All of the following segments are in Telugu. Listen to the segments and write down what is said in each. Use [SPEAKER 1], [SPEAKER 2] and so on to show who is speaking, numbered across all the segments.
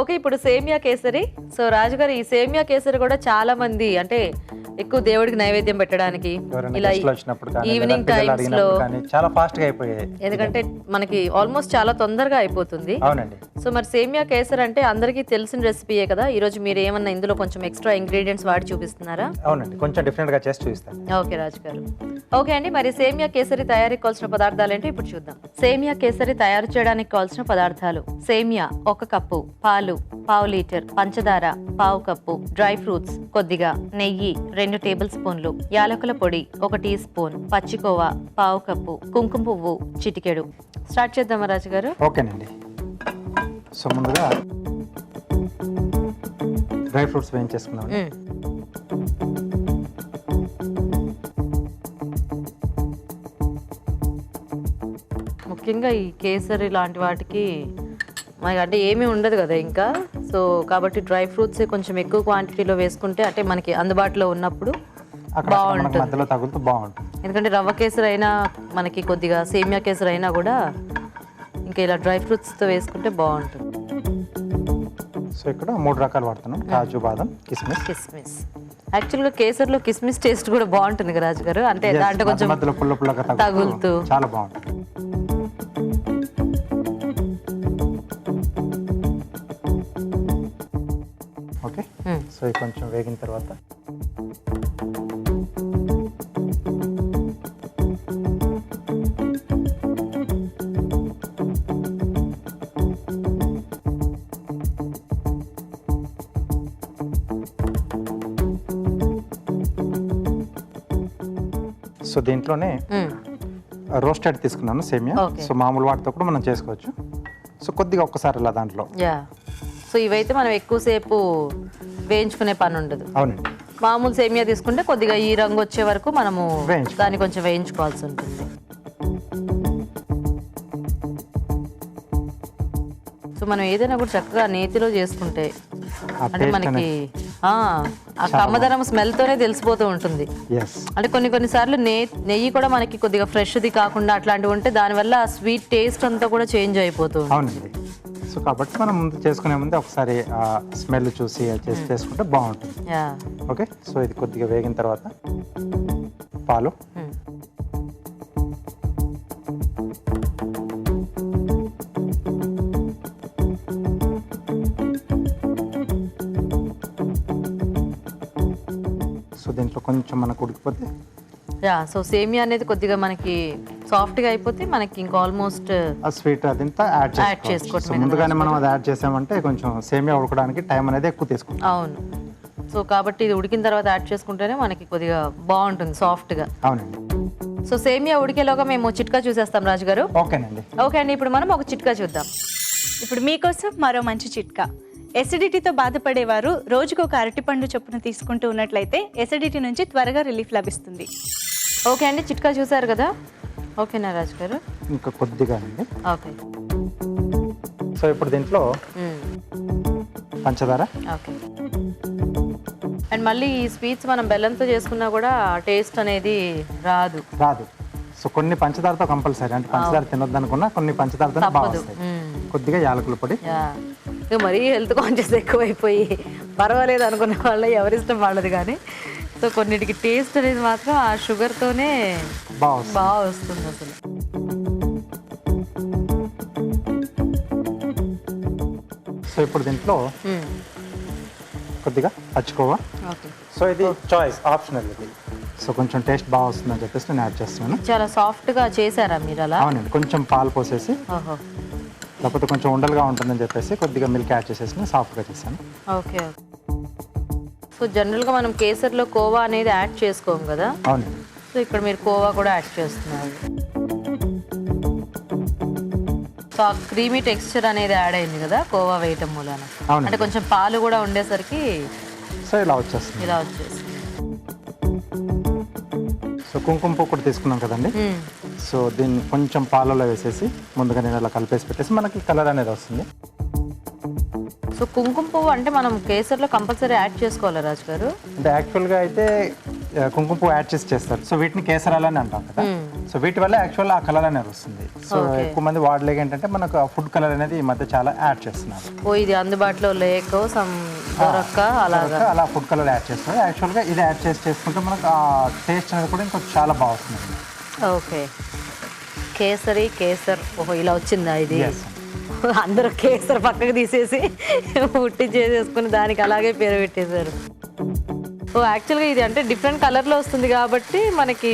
[SPEAKER 1] ఓకే, ఇప్పుడు సేమియా కేసరి. సో రాజుగారు, ఈ సేమియా కేసరి కూడా చాలా మంది అంటే ఎక్కువ దేవుడికి నైవేద్యం పెట్టడానికి ఇలా ఈవినింగ్ టైమ్స్ లో
[SPEAKER 2] చాలా ఫాస్ట్ గా అయిపోయాయి,
[SPEAKER 1] ఎందుకంటే మనకి ఆల్మోస్ట్ చాలా తొందరగా అయిపోతుంది.
[SPEAKER 2] అవునండి.
[SPEAKER 1] సో మరి సేమియా కేసరి అంటే అందరికీ తెలిసిన రెసిపీయే కదా. ఈ రోజు మీరు ఏమన్నా ఇందులో కొంచెం ఎక్స్ట్రా ఇంగ్రీడియంట్స్ వాడి చూపిస్తున్నారా?
[SPEAKER 2] అవునండి, కొంచెం డిఫరెంట్ గా చేసి చూపిస్తాను.
[SPEAKER 1] ఓకే రాజు గారు. ఓకే అండి, మరి సేమియా కేసరి తయారీకి కావాల్సిన పదార్థాలు ఏంటో ఇప్పుడు చూద్దాం. సేమియా కేసరి తయారు చేయడానికి కావాల్సిన పదార్థాలు: సేమియా 1 కప్పు, పాలు 1/2 లీటర్, పంచదార 1/2 కప్పు, డ్రై ఫ్రూట్స్ కొద్దిగా, నెయ్యి 2 టేబుల్ స్పూన్లు, యాలకుల పొడి 1 టీ స్పూన్, పచ్చికోవా 1/2 కప్పు, కుంకుమ పువ్వు చిటికెడు. స్టార్ట్ చేద్దామా రాజు గారు?
[SPEAKER 2] ఓకేనండి. సో ముందుగా డ్రై ఫ్రూట్స్ వేయించేసుకున్నాం.
[SPEAKER 1] ముఖ్యంగా ఈ కేసరి లాంటి వాటికి మనకి అంటే ఏమీ ఉండదు కదా ఇంకా. సో కాబట్టి డ్రై ఫ్రూట్స్ కొంచెం ఎక్కువ క్వాంటిటీలో వేసుకుంటే అంటే మనకి అందుబాటులో ఉన్నప్పుడు బాగుంటుంది,
[SPEAKER 2] మధ్యలో తగులుతూ బాగుంటుంది.
[SPEAKER 1] ఎందుకంటే రవ్వ కేసరి అయినా మనకి కొద్దిగా సేమియా కేసరి అయినా కూడా ఇంకా ఇలా డ్రై ఫ్రూట్స్తో వేసుకుంటే బాగుంటుంది.
[SPEAKER 2] సో ఇక్కడ 3 రకాలు వాడుతున్నాం: కాజు, బాదం,
[SPEAKER 1] కిస్మిస్. యాక్చువల్గా కేసరిలో కిస్మిస్ టేస్ట్ కూడా బాగుంటుంది కదా రాజు గారు, అంటే దాంట్లో కొంచెం
[SPEAKER 2] మధ్యలో పుల్లగా
[SPEAKER 1] తగులుతూ
[SPEAKER 2] చాలా బాగుంటుంది. ఓకే, సో ఇది కొంచెం వేగిన తర్వాత సో దీంట్లోనే రోస్టెడ్ తీసుకున్నాను సేమియా. సో మామూలు వాటితో కూడా మనం చేసుకోవచ్చు. సో కొద్దిగా ఒక్కసారి ఇలా దాంట్లో.
[SPEAKER 1] సో ఇవైతే మనం ఎక్కువసేపు వేయించుకునే పని ఉండదు.
[SPEAKER 2] అవునండి.
[SPEAKER 1] మామూలు సేమియా తీసుకుంటే కొద్దిగా ఈ రంగు వచ్చే వరకు మనము దాన్ని కొంచెం వేయించుకోవాల్సి ఉంటుంది. సో మనం ఏదైనా కూడా చక్కగా నేతిలో చేసుకుంటే అంటే మనకి ఆ కమ్మదనం స్మెల్ తోనే తెలిసిపోతూ ఉంటుంది. అంటే కొన్ని సార్లు నెయ్యి కూడా మనకి కొద్దిగా ఫ్రెష్ది కాకుండా అట్లాంటివి ఉంటే దానివల్ల ఆ స్వీట్ టేస్ట్ అంతా కూడా చేంజ్ అయిపోతుంది.
[SPEAKER 2] అవునండి. సో కాబట్టి మనం ముందు చేసుకునే ముందు ఒకసారి స్మెల్ చూసి చేసుకుంటే బాగుంటుంది. ఓకే, సో ఇది కొద్దిగా వేగిన తర్వాత పాలు, సో దీంట్లో కొంచెం మనకు ఉడికిపోతే
[SPEAKER 1] సో సేమియా అనేది కొద్దిగా మనకి సాఫ్ట్ గా అయిపోతే మనకి ఇంకా ఆల్మోస్ట్
[SPEAKER 2] స్వీట్ అదంతా యాడ్ చేసుకోవచ్చు. ముందుగానే మనం అది యాడ్ చేసామంటే కొంచెం సేమియా ఉడకడానికి టైం అనేది ఎక్కువ తీసుకుంటాం.
[SPEAKER 1] అవును. సో కాబట్టి ఇది ఉడికిన తర్వాత యాడ్ చేసుకుంటేనే మనకి కొద్దిగా బాగుంటుంది సాఫ్ట్ గా.
[SPEAKER 2] అవునండి.
[SPEAKER 1] సో సేమియా ఉడికేలోగా మేము చిట్కా చూసేస్తాం రాజు గారు.
[SPEAKER 2] ఓకేనండి.
[SPEAKER 1] ఓకే అండి, ఇప్పుడు మనం ఒక చిట్కా చూద్దాం.
[SPEAKER 3] ఇప్పుడు మీకోసం మరో మంచి చిట్కా. ఎసిడిటీతో బాధపడేవారు రోజుకు 1 అరటిపండు చొప్పున తీసుకుంటూ ఉన్నట్లయితే ఎసిడిటీ నుంచి త్వరగా రిలీఫ్ లభిస్తుంది.
[SPEAKER 1] ఓకే అండి, చిట్కా చూసారు కదా. ఓకేనా రాజు గారు?
[SPEAKER 2] ఇంకా కొద్దిగా అండి.
[SPEAKER 1] ఓకే.
[SPEAKER 2] సో ఇప్పుడు దీంట్లో పంచదార.
[SPEAKER 1] ఓకే. అండ్ మళ్ళీ ఈ స్వీట్స్ మనం బెల్లంతో చేసుకున్నా కూడా టేస్ట్ అనేది రాదు.
[SPEAKER 2] సో కొన్ని పంచదారతో కంపల్సరీ, అంటే పంచదార తినొద్దు అనుకున్నా కొన్ని పంచదారతో బాగుంటాయి. కొద్దిగా యాలకుల పొడి.
[SPEAKER 1] మరీ హెల్త్ కాన్షియస్ ఎక్కువైపోయి పర్వాలేదు అనుకున్న వాళ్ళ ఎవరిష్టం వాళ్ళది, కానీ సో కొన్నిటికి టేస్ట్ అనేది మాత్రం ఆ షుగర్తోనే బాగా వస్తుంది అసలు.
[SPEAKER 2] సో ఇప్పుడు దీంట్లో కొద్దిగా పచ్చికోవా. సో ఇది చాయిస్, ఆప్షనల్ ఇది. సో కొంచెం టేస్ట్ బాగా వస్తుందని చెప్పేసి నేను యాడ్ చేస్తున్నాను.
[SPEAKER 1] చాలా సాఫ్ట్గా చేశారా మీరు అలా?
[SPEAKER 2] అవునండి, కొంచెం పాలు పోసేసి, లేకపోతే కొంచెం ఉండలుగా ఉంటుందని చెప్పేసి కొద్దిగా మిల్క్ యాడ్ చేసేసి సాఫ్ట్గా చేశాను.
[SPEAKER 1] ఓకే. సో జనరల్గా మనం కేసరిలో కోవా అనేది యాడ్ చేసుకోము కదా.
[SPEAKER 2] అవునండి.
[SPEAKER 1] సో ఇక్కడ మీరు కోవా కూడా యాడ్ చేస్తున్నారు. సో ఆ క్రీమీ టెక్స్చర్ అనేది యాడ్ అయింది కదా కోవా వేయటం మూలాన. అంటే కొంచెం పాలు కూడా ఉండేసరికి
[SPEAKER 2] సో ఇలా వచ్చేస్తుంది. సో కుంకుమ పువ్వు కూడా తీసుకున్నాం కదండి. సో దీన్ని కొంచెం పాలలో వేసేసి ముందుగా నేను అలా కలిపేసి పెట్టేసి మనకి కలర్ అనేది వస్తుంది.
[SPEAKER 1] సో కుంకుమ పువ్వు అంటే మనం కేసరిలో కంపల్సరీ యాడ్ చేసుకోవాలా రాజు గారు?
[SPEAKER 2] అంటే యాక్చువల్గా అయితే కుంకుమ పువ్వు యాడ్ చేసి చేస్తారు. సో వీటిని కేసరాలు అని అంటాం కదా. సో వీటి వల్ల యాక్చువల్ ఆ కలర్ అనేది వస్తుంది. సో ఎక్కువ మంది వాడలేక ఏంటంటే మనకు ఫుడ్ కలర్ అనేది ఈ మధ్య చాలా యాడ్ చేస్తున్నారు.
[SPEAKER 1] ఓ ఇది అందుబాటులో లేక దొరక్క అలాగా
[SPEAKER 2] అలా ఫుడ్ కలర్ యాడ్ చేస్తారు. యాక్చువల్గా ఇది యాడ్ చేసి చేసుకుంటే మనకు ఆ టేస్ట్ అనేది కూడా ఇంకొంచెం చాలా బాగుంటుంది.
[SPEAKER 1] ఓకే కేసర్ ఓహో ఇలా వచ్చిందా ఇది?
[SPEAKER 2] Yes.
[SPEAKER 1] అందరూ కేసర్ పక్కకు తీసేసి ఉట్టి చేసేసుకుని దానికి అలాగే పేరు పెట్టేశారు. ఓ యాక్చువల్గా ఇది అంటే డిఫరెంట్ కలర్లో వస్తుంది కాబట్టి మనకి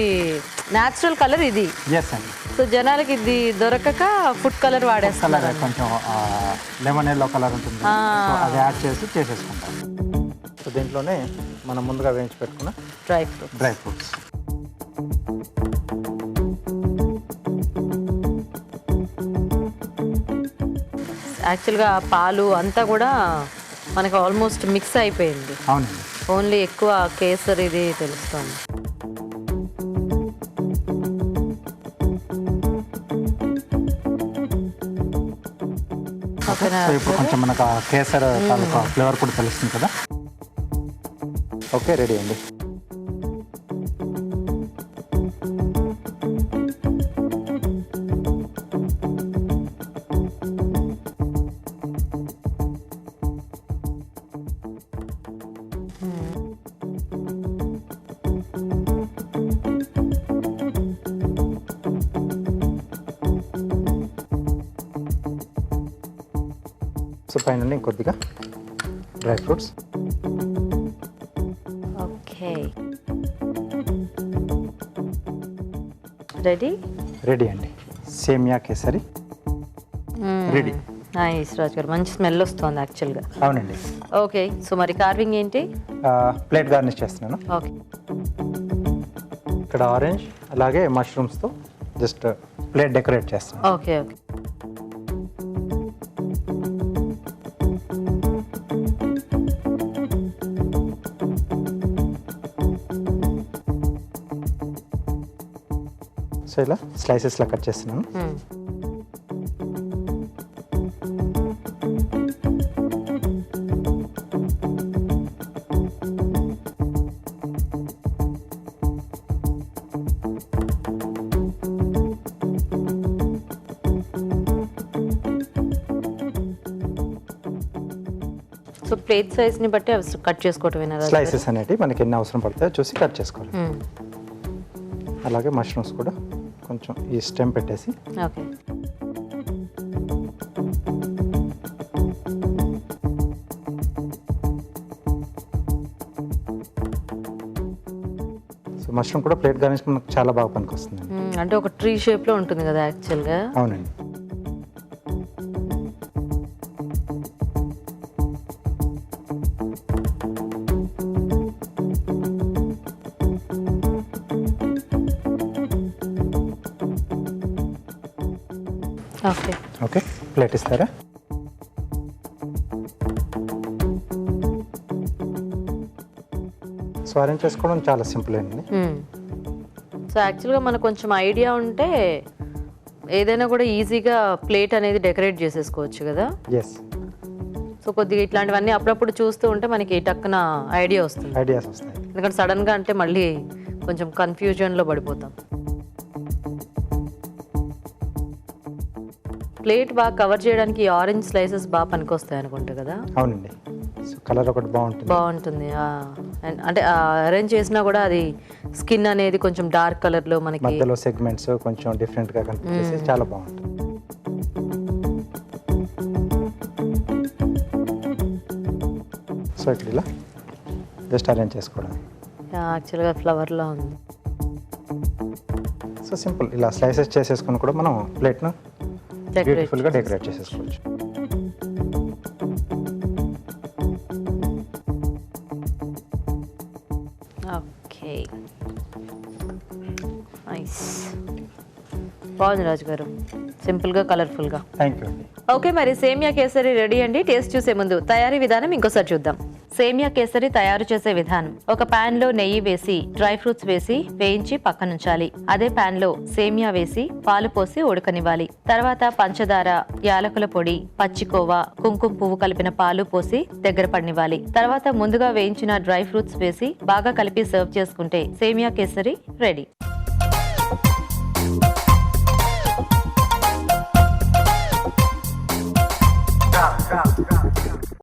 [SPEAKER 1] న్యాచురల్ కలర్ ఇది.
[SPEAKER 2] ఎస్ అండి.
[SPEAKER 1] సో జనాలకి ఇది దొరకక ఫుడ్ కలర్ వాడేస్తున్నారు.
[SPEAKER 2] కలర్ కొంచెం లెమన్ ఎల్లో కలర్ ఉంటుంది. సో అది యాడ్ చేసి చేసేసుకుంటాం. సో దీంట్లోనే మనం ముందుగా వేయించి పెట్టుకున్న డ్రై ఫ్రూట్స్.
[SPEAKER 1] యాక్చువల్గా పాలు అంతా కూడా మనకి ఆల్మోస్ట్ మిక్స్ అయిపోయింది.
[SPEAKER 2] అవునండి.
[SPEAKER 1] ఓన్లీ ఎక్కువ కేసర్ ఇది తెలుస్తుంది.
[SPEAKER 2] సో ఇప్పుడు కొంచెం మనకు ఆ కేసర్ తాలూకా ఫ్లేవర్ కూడా తెలుస్తుంది కదా. ఓకే రెడీ అండి. సో పైన ఇంకొద్దిగా డ్రై ఫ్రూట్స్.
[SPEAKER 1] ఓకే రెడీ
[SPEAKER 2] అండి. సేమియా కేసరి రెడీ.
[SPEAKER 1] నైస్ రాజు గారు, మంచి స్మెల్ వస్తుంది యాక్చువల్గా.
[SPEAKER 2] అవునండి.
[SPEAKER 1] ఓకే సో మరి కార్వింగ్ ఏంటి?
[SPEAKER 2] ప్లేట్ గార్నిష్ చేస్తున్నాను.
[SPEAKER 1] ఓకే
[SPEAKER 2] ఇక్కడ ఆరెంజ్ అలాగే మష్రూమ్స్తో జస్ట్ ప్లేట్ డెకరేట్ చేస్తున్నాను.
[SPEAKER 1] ఓకే ఓకే
[SPEAKER 2] సో ఇలా స్లైసెస్లా కట్ చేస్తున్నాను.
[SPEAKER 1] సో ప్లేట్ సైజ్ని బట్టి అవి కట్ చేసుకోవటమేనా?
[SPEAKER 2] స్లైసెస్ అనేవి మనకి ఎన్ని అవసరం పడతాయో చూసి కట్ చేసుకోవాలి. అలాగే మష్రూమ్స్ కూడా కొంచెం ఈ స్టెమ్ పెట్టేసి
[SPEAKER 1] ఓకే
[SPEAKER 2] సో మష్రూమ్ కూడా ప్లేట్ గార్నిష్ మనకు చాలా బాగా పనికొస్తుంది.
[SPEAKER 1] అంటే ఒక ట్రీ షేప్లో ఉంటుంది కదా యాక్చువల్గా.
[SPEAKER 2] అవునండి.
[SPEAKER 1] ఓకే
[SPEAKER 2] ఓకే ప్లేట్ ఇస్తారా? సో అరేంజ్ చేసుకోవడం చాలా సింపుల్ అండి.
[SPEAKER 1] సో యాక్చువల్గా మనకు కొంచెం ఐడియా ఉంటే ఏదైనా కూడా ఈజీగా ప్లేట్ అనేది డెకరేట్ చేసేసుకోవచ్చు కదా.
[SPEAKER 2] ఎస్.
[SPEAKER 1] సో కొద్దిగా ఇట్లాంటివన్నీ అప్పుడప్పుడు చూస్తూ ఉంటే మనకి టక్కున ఐడియాస్
[SPEAKER 2] వస్తాయి.
[SPEAKER 1] ఎందుకంటే సడన్గా అంటే మళ్ళీ కొంచెం కన్ఫ్యూజన్లో పడిపోతాం. ప్లేట్ బాగా కవర్ చేయడానికి ఆరెంజ్ స్లైసెస్ బాగా పనికొస్తాయి అనుకుంటా కదా.
[SPEAKER 2] అవునండి. సో కలర్ ఒకటి బాగుంటుంది.
[SPEAKER 1] అంటే అరేంజ్ చేసినా కూడా అది స్కిన్ అనేది కొంచెం డార్క్ కలర్లో మనకి
[SPEAKER 2] మధ్యలో సెగ్మెంట్స్ కొంచెం డిఫరెంట్గా కనిపించేసి చాలా బాగుంటుంది. సో ఇక్కడ ఇలా జస్ట్ అరేంజ్ చేసుకోవడం.
[SPEAKER 1] యాక్చువల్గా ఫ్లవర్లా ఉంది.
[SPEAKER 2] సో సింపుల్ ఇలా స్లైసెస్ చేసేసుకుని కూడా మనం ప్లేట్ను బ్యూటిఫుల్గా డెకరేట్ చేసేసుకోవచ్చు.
[SPEAKER 1] Okay nice. బాగుంది రాజు గారు. సింపుల్ గా కలర్ఫుల్ గా.
[SPEAKER 2] థ్యాంక్ యూ అండి.
[SPEAKER 1] ఓకే, మరి సేమియా కేసరి రెడీ అండి. టేస్ట్ చూసే ముందు తయారీ విధానం ఇంకోసారి చూద్దాం. సేమియా కేసరి తయారు చేసే విధానం: ఒక పాన్ లో నెయ్యి వేసి డ్రై ఫ్రూట్స్ వేసి వేయించి పక్కనుంచాలి. అదే పాన్ లో సేమియా వేసి పాలు పోసి ఉడకనివ్వాలి. తర్వాత పంచదార, యాలకుల పొడి, పచ్చికోవా, కుంకుమ పువ్వు కలిపిన పాలు పోసి దగ్గర పడనివ్వాలి. తర్వాత ముందుగా వేయించిన డ్రై ఫ్రూట్స్ వేసి బాగా కలిపి సర్వ్ చేసుకుంటే సేమియా kesari ready.
[SPEAKER 4] Go, go, go.